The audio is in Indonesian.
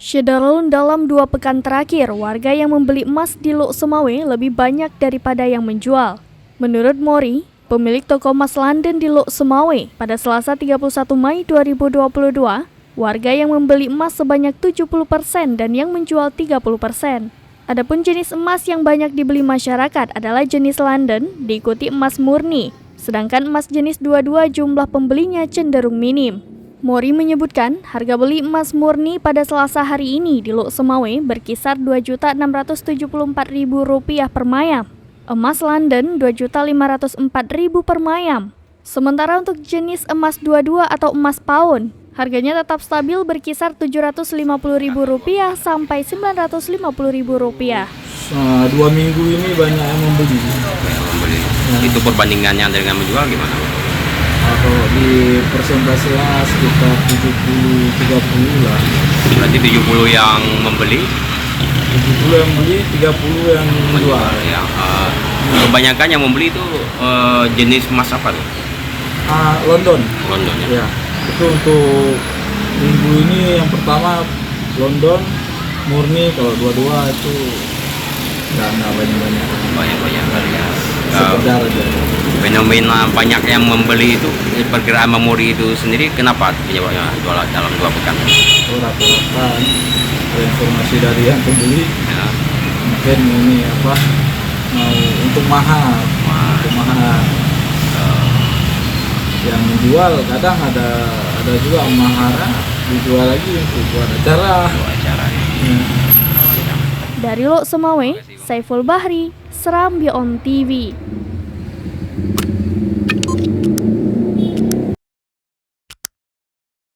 Syederalun dalam 2 pekan terakhir, warga yang membeli emas di Lok Semawe lebih banyak daripada yang menjual. Menurut Mori, pemilik toko emas London di Lok Semawe, pada Selasa 31 Mei 2022, warga yang membeli emas sebanyak 70% dan yang menjual 30%. Adapun jenis emas yang banyak dibeli masyarakat adalah jenis London, diikuti emas murni, sedangkan emas jenis 22 jumlah pembelinya cenderung minim. Mori menyebutkan harga beli emas murni pada Selasa hari ini di Lok Semawe berkisar Rp2.674.000 per mayam. Emas London Rp2.504.000 per mayam. Sementara untuk jenis emas 22 atau emas paun, harganya tetap stabil berkisar Rp750.000 sampai Rp950.000. 2 minggu ini banyak yang membeli. Itu perbandingannya dengan menjual gimana? Kalau di persentasenya sekitar 70-30 lah. Berarti 70 yang membeli, 70 yang beli, 30 yang menjual. Ya, kebanyakan yang membeli itu jenis emas apa tuh? London. London ya. Ya, itu untuk minggu ini yang pertama London murni, kalau dua-dua itu nggak banyak-banyak. Banyak kali ya. Sekedar aja. Fenomena banyak yang membeli itu, perkiraan memori itu sendiri kenapa penyebabnya jual dalam 2 pekan? Rata-rata ada informasi dari yang pembeli, Ya. mungkin ini mau untuk mahal. Yang menjual kadang ada juga mahara dijual lagi untuk buat acara. Dari Lok Semawe, Saiful Bahri, Serambi On TV.